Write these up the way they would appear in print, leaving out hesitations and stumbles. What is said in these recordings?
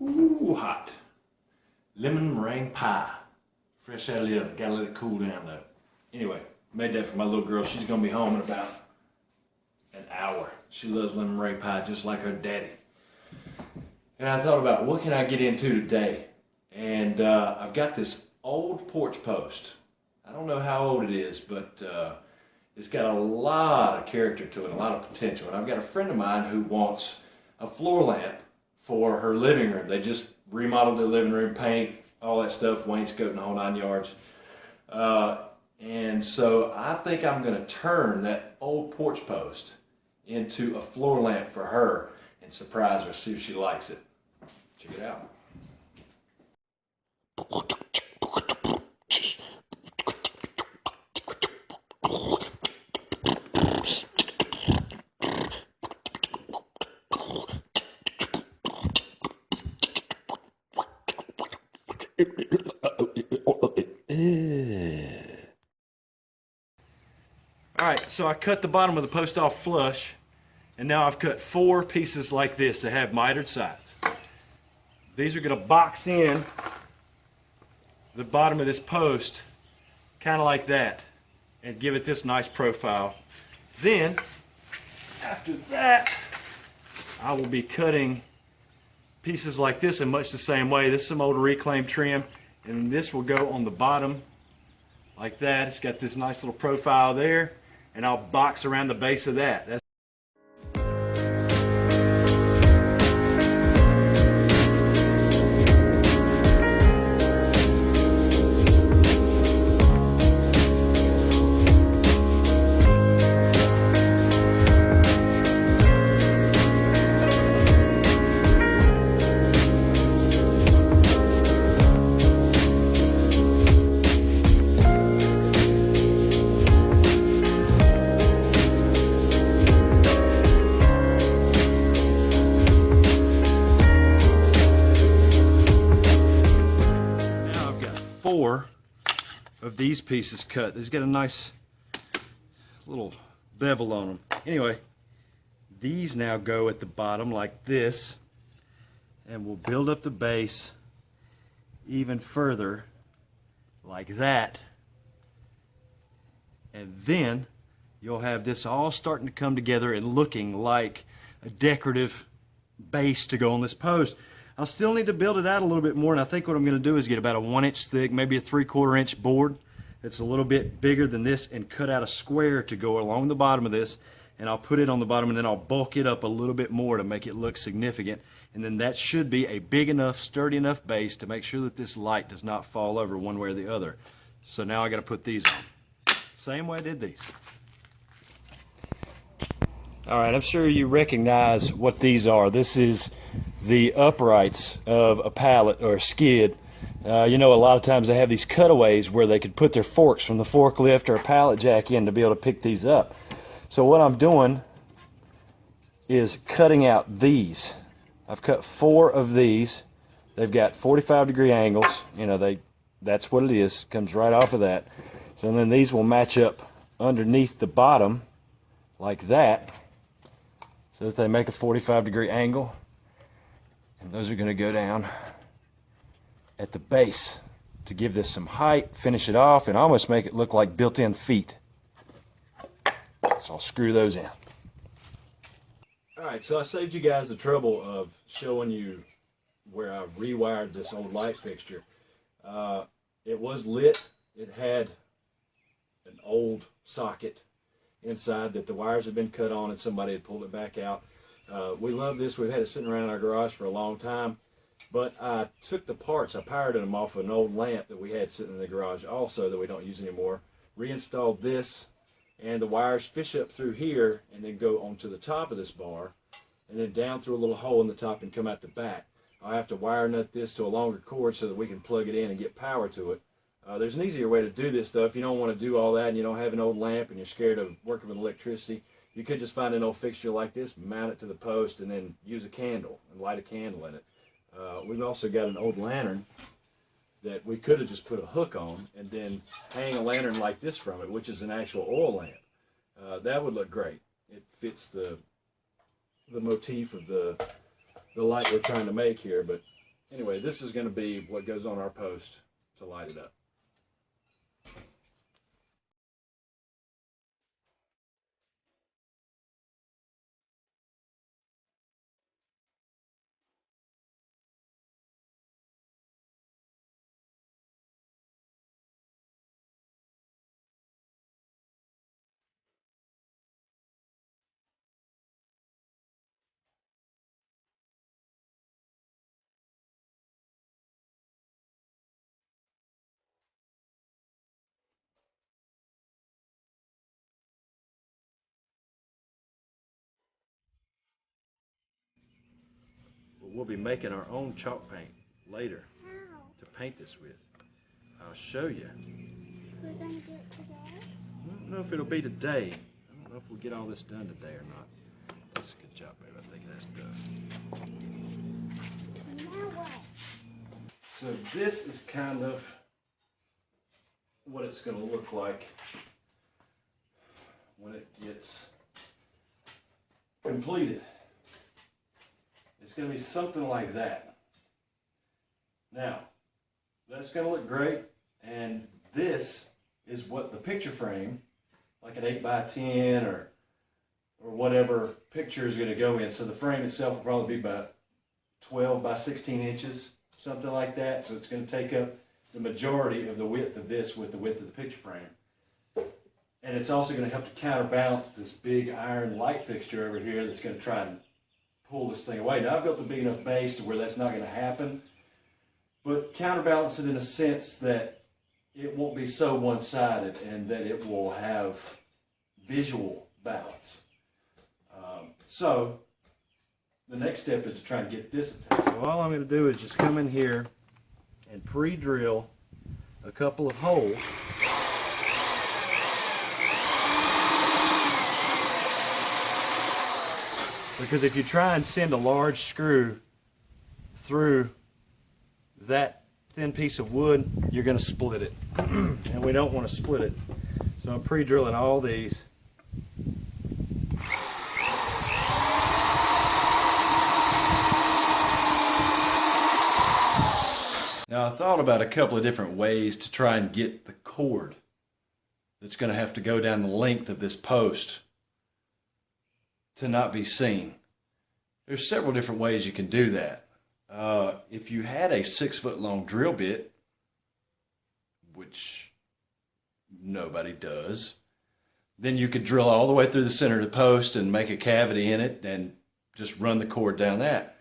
Ooh, hot. Lemon meringue pie. Fresh out of the oven. Gotta let it cool down though. Anyway, made that for my little girl. She's gonna be home in about an hour. She loves lemon meringue pie just like her daddy. And I thought about what can I get into today? And I've got this old porch post. I don't know how old it is, but it's got a lot of character to it, a lot of potential. And I've got a friend of mine who wants a floor lamp for her living room. They just remodeled their living room, paint, all that stuff, wainscoting, the whole 9 yards. And so I think I'm going to turn that old porch post into a floor lamp for her and surprise her, see if she likes it. Check it out. Alright, so I cut the bottom of the post off flush, and now I've cut 4 pieces like this that have mitered sides. These are going to box in the bottom of this post, kind of like that, and give it this nice profile. Then, after that, I will be cutting pieces like this in much the same way. This is some old reclaimed trim, and this will go on the bottom like that. It's got this nice little profile there, and I'll box around the base of that. Of these pieces cut. These got a nice little bevel on them. Anyway, these now go at the bottom like this, and we'll build up the base even further like that, and then you'll have this all starting to come together and looking like a decorative base to go on this post. I'll still need to build it out a little bit more, and I think what I'm going to do is get about a 1-inch thick, maybe a 3/4 inch board that's a little bit bigger than this, and cut out a square to go along the bottom of this, and I'll put it on the bottom, and then I'll bulk it up a little bit more to make it look significant, and then that should be a big enough, sturdy enough base to make sure that this light does not fall over one way or the other. So now I got to put these on. Same way I did these. Alright, I'm sure you recognize what these are. This is the uprights of a pallet or a skid. You know, a lot of times they have these cutaways where they could put their forks from the forklift or a pallet jack in to be able to pick these up. So what I'm doing is cutting out these. I've cut 4 of these. They've got 45-degree angles. You know, that's what it is. Comes right off of that. So then these will match up underneath the bottom like that, so that they make a 45-degree angle, and those are going to go down at the base to give this some height, finish it off, and almost make it look like built-in feet. So I'll screw those in. Alright, so I saved you guys the trouble of showing you where I rewired this old light fixture. It was lit. It had an old socket inside that the wires had been cut on and somebody had pulled it back out. We love this. We've had it sitting around in our garage for a long time, but I took the parts, I powered them off of an old lamp that we had sitting in the garage also that we don't use anymore, reinstalled this, and the wires fish up through here and then go onto the top of this bar and then down through a little hole in the top and come out the back. I have to wire nut this to a longer cord so that we can plug it in and get power to it. There's an easier way to do this though. If you don't want to do all that and you don't have an old lamp and you're scared of working with electricity, you could just find an old fixture like this, mount it to the post, and then use a candle and light a candle in it. We've also got an old lantern that we could have just put a hook on and then hang a lantern like this from it, which is an actual oil lamp. That would look great. It fits the motif of the light we're trying to make here, but Anyway, this is going to be what goes on our post to light it up. We'll be making our own chalk paint later to paint this with. I'll show you. We're going to do it today? I don't know if it'll be today. I don't know if we'll get all this done today or not. That's a good job, babe. I think that's done. Now what? So this is kind of what it's going to look like when it gets completed. It's going to be something like that. Now, that's going to look great, and this is what the picture frame, like an 8x10 or whatever picture is going to go in. So the frame itself will probably be about 12 by 16 inches, something like that. So it's going to take up the majority of the width of this with the width of the picture frame. And it's also going to help to counterbalance this big iron light fixture over here that's going to try and pull this thing away. Now I've built a big enough base to where that's not going to happen, but counterbalance it in a sense that it won't be so one-sided and that it will have visual balance. So the next step is to try and get this attached. So all I'm going to do is just come in here and pre-drill a couple of holes. Because if you try and send a large screw through that thin piece of wood, you're going to split it. And we don't want to split it. So I'm pre-drilling all these. Now I thought about a couple of different ways to try and get the cord that's going to have to go down the length of this post to not be seen. There's several different ways you can do that. If you had a 6-foot long drill bit, which nobody does, then you could drill all the way through the center of the post and make a cavity in it and just run the cord down that.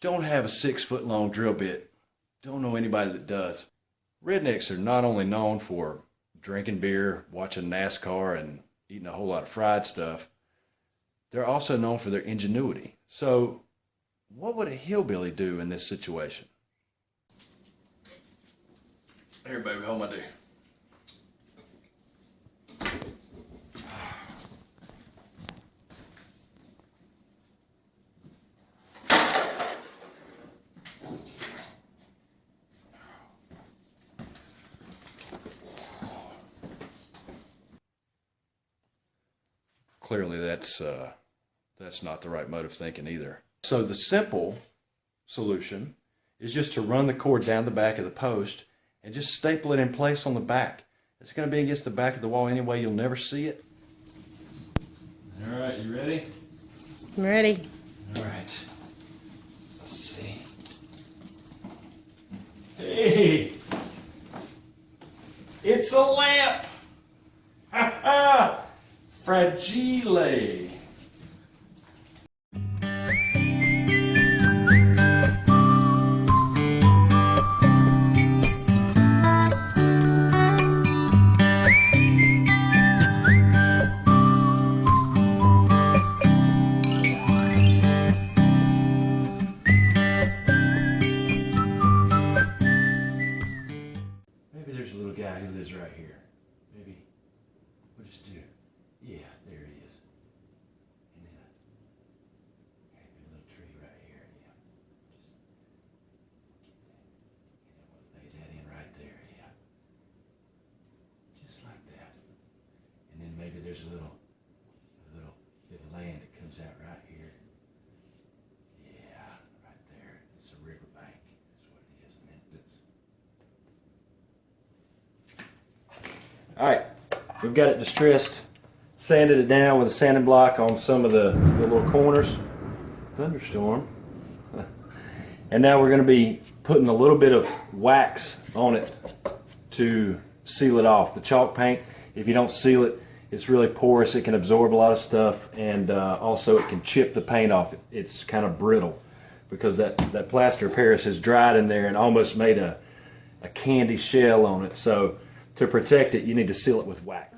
Don't have a 6-foot long drill bit. Don't know anybody that does. Rednecks are not only known for drinking beer, watching NASCAR, and eating a whole lot of fried stuff, they're also known for their ingenuity. So what would a hillbilly do in this situation? Here, baby, hold my dick. Clearly that's not the right mode of thinking either. So the simple solution is just to run the cord down the back of the post and just staple it in place on the back. It's going to be against the back of the wall anyway. You'll never see it. All right, you ready? I'm ready. All right. Let's see. Hey! It's a lamp! Ha ha! Fragile. Maybe there's a little guy who lives right here. Maybe we'll just do, yeah, there he is. And then maybe a little tree right here. Yeah, just get that. And then we'll lay that in right there. Yeah, just like that. And then maybe there's a little bit of land that comes out right here. Yeah, right there. It's a river bank. We've got it distressed, sanded it down with a sanding block on some of the little corners. Thunderstorm. And now we're going to be putting a little bit of wax on it to seal it off. The chalk paint, if you don't seal it, it's really porous. It can absorb a lot of stuff, and also it can chip the paint off. It's kind of brittle because that plaster of Paris has dried in there and almost made a candy shell on it. So to protect it, you need to seal it with wax.